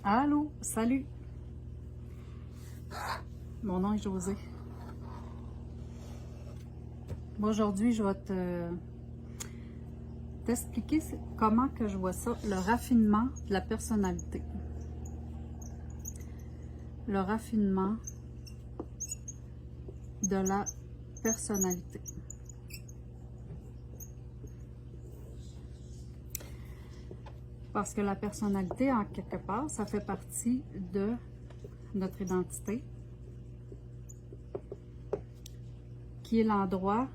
Allô, salut. Mon nom est Josée. Aujourd'hui, je vais t'expliquer comment que je vois ça, le raffinement de la personnalité. Le raffinement de la personnalité. Parce que la personnalité, en quelque part, ça fait partie de notre identité, qui est l'endroit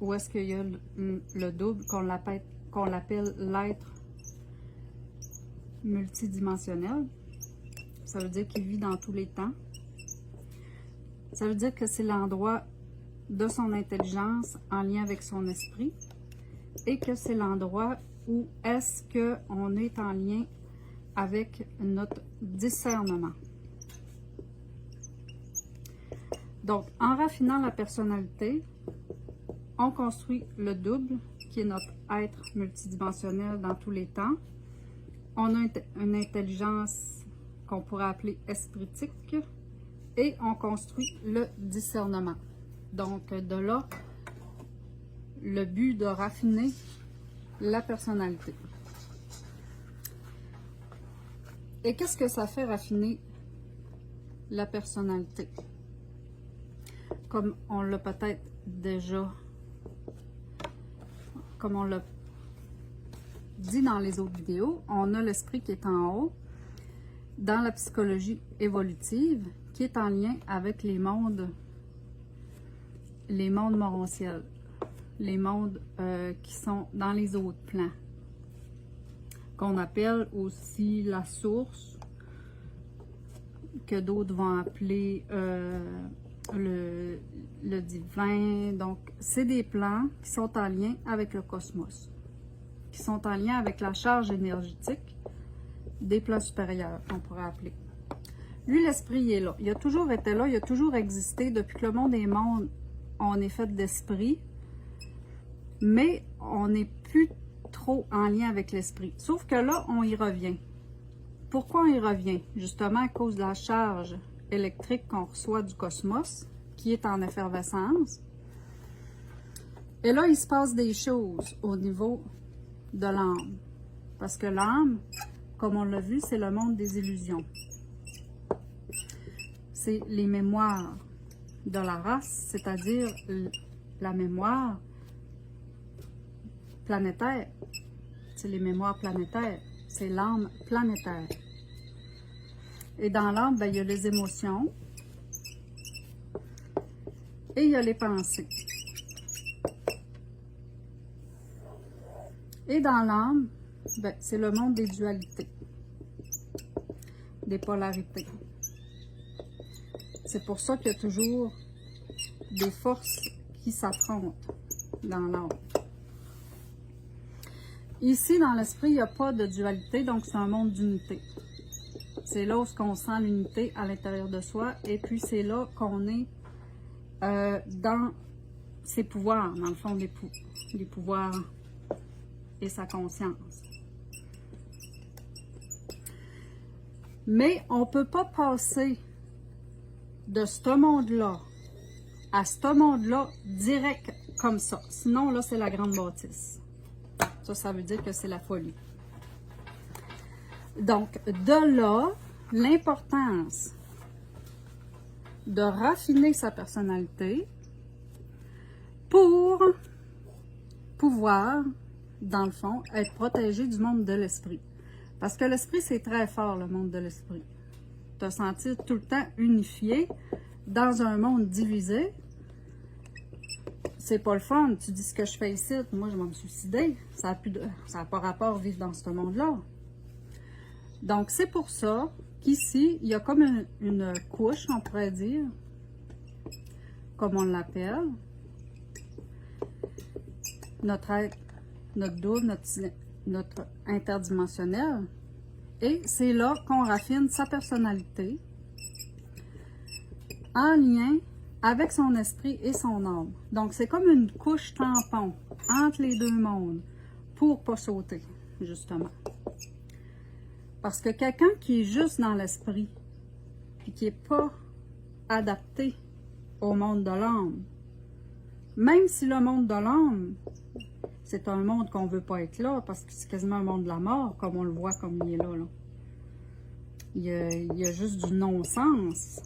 où est-ce qu'il y a le double, qu'on l'appelle l'être multidimensionnel. Ça veut dire qu'il vit dans tous les temps. Ça veut dire que c'est l'endroit de son intelligence en lien avec son esprit et que c'est l'endroit où est-ce qu'on est en lien avec notre discernement. Donc, en raffinant la personnalité, on construit le double, qui est notre être multidimensionnel dans tous les temps. On a une intelligence qu'on pourrait appeler espritique et on construit le discernement. Donc, de là, le but de raffiner la personnalité. Et qu'est-ce que ça fait raffiner la personnalité? Comme on l'a peut-être déjà, comme on l'a dit dans les autres vidéos, on a l'esprit qui est en haut dans la psychologie évolutive, qui est en lien avec les mondes morontiels, les mondes qui sont dans les autres plans, qu'on appelle aussi la source, que d'autres vont appeler le divin. Donc, c'est des plans qui sont en lien avec le cosmos, qui sont en lien avec la charge énergétique des plans supérieurs, qu'on pourrait appeler. Lui, l'esprit, il est là. Il a toujours été là, il a toujours existé. Depuis que le monde est monde, on est fait d'esprit, mais on n'est plus trop en lien avec l'esprit. Sauf que là, on y revient. Pourquoi on y revient? Justement à cause de la charge électrique qu'on reçoit du cosmos, qui est en effervescence. Et là, il se passe des choses au niveau de l'âme. Parce que l'âme, comme on l'a vu, c'est le monde des illusions. C'est les mémoires de la race, c'est-à-dire la mémoire planétaire. C'est les mémoires planétaires. C'est l'âme planétaire. Et dans l'âme, ben, il y a les émotions et il y a les pensées. Et dans l'âme, ben, c'est le monde des dualités, des polarités. C'est pour ça qu'il y a toujours des forces qui s'affrontent dans l'âme. Ici, dans l'esprit, il n'y a pas de dualité, donc c'est un monde d'unité. C'est là où on sent l'unité à l'intérieur de soi, et puis c'est là qu'on est dans ses pouvoirs, dans le fond, les pouvoirs et sa conscience. Mais on ne peut pas passer de ce monde-là à ce monde-là direct comme ça. Sinon, là, c'est la grande bâtisse. Ça veut dire que c'est la folie. Donc, de là, l'importance de raffiner sa personnalité pour pouvoir, dans le fond, être protégé du monde de l'esprit. Parce que l'esprit, c'est très fort, le monde de l'esprit. Te sentir tout le temps unifié dans un monde divisé, c'est pas le fun. Tu dis ce que je fais ici, moi je vais me suicider. Ça n'a pas rapport à vivre dans ce monde-là. Donc c'est pour ça qu'ici, il y a comme une couche, on pourrait dire, comme on l'appelle. Notre être, notre double, notre interdimensionnel. Et c'est là qu'on raffine sa personnalité en lien avec son esprit et son âme. Donc, c'est comme une couche tampon entre les deux mondes pour ne pas sauter, justement. Parce que quelqu'un qui est juste dans l'esprit, puis qui n'est pas adapté au monde de l'âme, même si le monde de l'âme, c'est un monde qu'on ne veut pas être là, parce que c'est quasiment un monde de la mort, comme on le voit comme il est là. Il y a juste du non-sens.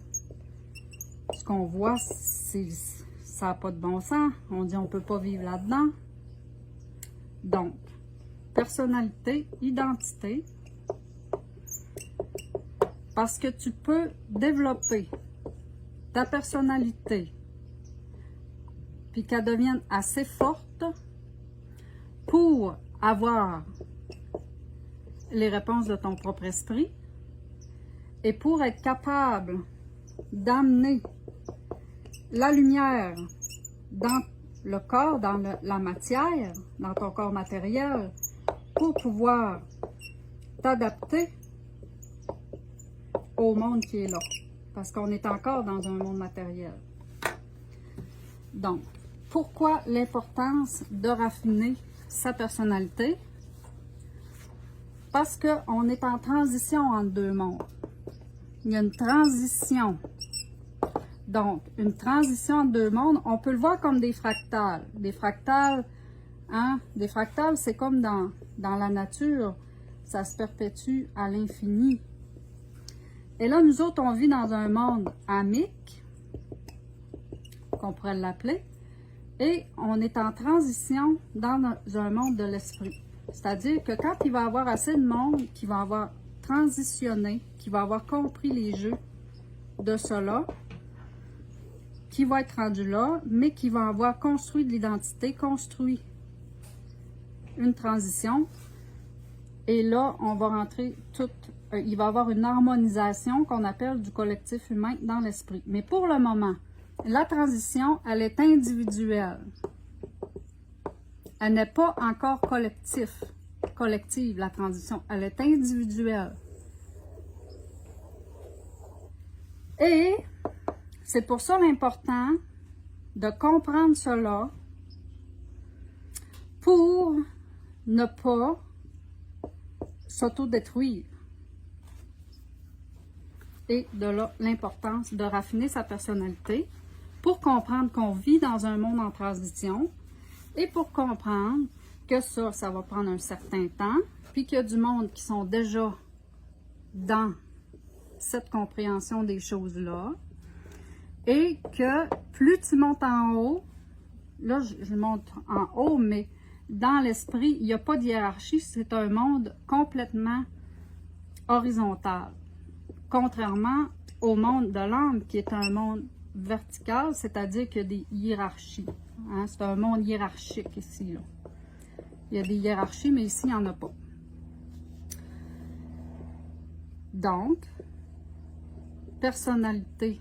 Ce qu'on voit, ça n'a pas de bon sens. On dit on ne peut pas vivre là-dedans. Donc, personnalité, identité, parce que tu peux développer ta personnalité, puis qu'elle devienne assez forte pour avoir les réponses de ton propre esprit et pour être capable d'amener la lumière dans le corps, dans la matière, dans ton corps matériel, pour pouvoir t'adapter au monde qui est là. Parce qu'on est encore dans un monde matériel. Donc, pourquoi l'importance de raffiner sa personnalité? Parce qu'on est en transition entre deux mondes. Il y a une transition. Donc, une transition entre deux mondes, on peut le voir comme des fractales. Des fractales, c'est comme dans la nature, ça se perpétue à l'infini. Et là, nous autres, on vit dans un monde amique, qu'on pourrait l'appeler, et on est en transition dans un monde de l'esprit. C'est-à-dire que quand il va y avoir assez de monde qui va avoir transitionné, qui va avoir compris les jeux de cela, qui va être rendu là, mais qui va avoir construit de l'identité, construit une transition, et là, on va rentrer il va y avoir une harmonisation qu'on appelle du collectif humain dans l'esprit. Mais pour le moment, la transition, elle est individuelle. Elle n'est pas encore collective, la transition. Elle est individuelle. Et c'est pour ça l'important de comprendre cela pour ne pas s'autodétruire. Et de là, l'importance de raffiner sa personnalité pour comprendre qu'on vit dans un monde en transition et pour comprendre que ça va prendre un certain temps, puis qu'il y a du monde qui sont déjà dans cette compréhension des choses-là, et que plus tu montes en haut, là je monte en haut, mais dans l'esprit, il n'y a pas de hiérarchie, c'est un monde complètement horizontal. Contrairement au monde de l'âme, qui est un monde vertical, c'est-à-dire qu'il y a des hiérarchies. Hein? C'est un monde hiérarchique ici. Là. Il y a des hiérarchies, mais ici, il n'y en a pas. Donc, personnalité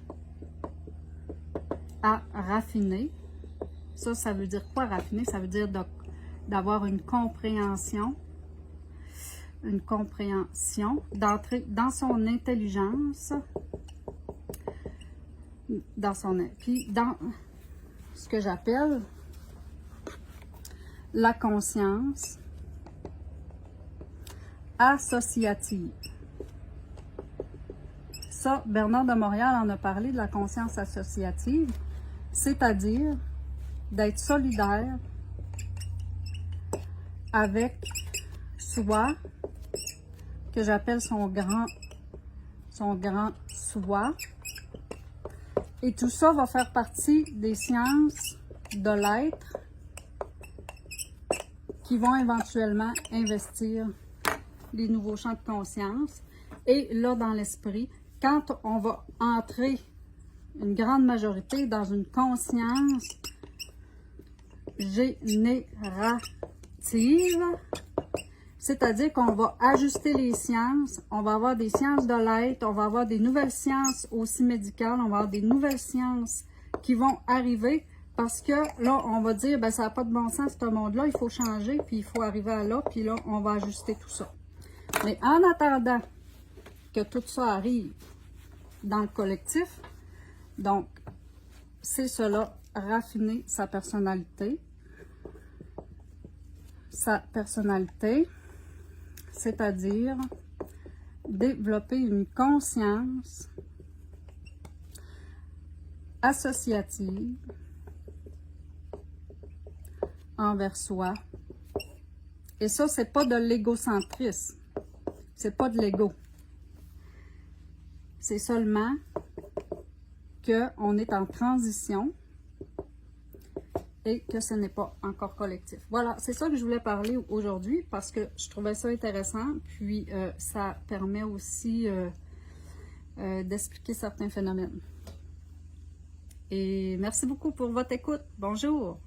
à raffiner. Ça veut dire quoi raffiner? Ça veut dire d'avoir une compréhension, d'entrer dans son intelligence, puis dans ce que j'appelle la conscience associative. Ça, Bernard de Montréal en a parlé de la conscience associative, c'est-à-dire d'être solidaire avec soi, que j'appelle son grand soi. Et tout ça va faire partie des sciences de l'être qui vont éventuellement investir les nouveaux champs de conscience. Et là, dans l'esprit, quand on va entrer, une grande majorité, dans une conscience générative, c'est-à-dire qu'on va ajuster les sciences, on va avoir des sciences de l'être, on va avoir des nouvelles sciences aussi médicales, on va avoir des nouvelles sciences qui vont arriver parce que là, on va dire, ben ça n'a pas de bon sens ce monde-là, il faut changer, puis il faut arriver à là, puis là, on va ajuster tout ça. Mais en attendant que tout ça arrive dans le collectif, donc, c'est cela, raffiner sa personnalité. Sa personnalité, c'est-à-dire développer une conscience associative envers soi. Et ça, c'est pas de l'égocentrisme. C'est pas de l'ego. C'est seulement qu'on est en transition et que ce n'est pas encore collectif. Voilà, c'est ça que je voulais parler aujourd'hui parce que je trouvais ça intéressant. Puis, ça permet aussi d'expliquer certains phénomènes. Et merci beaucoup pour votre écoute. Bonjour!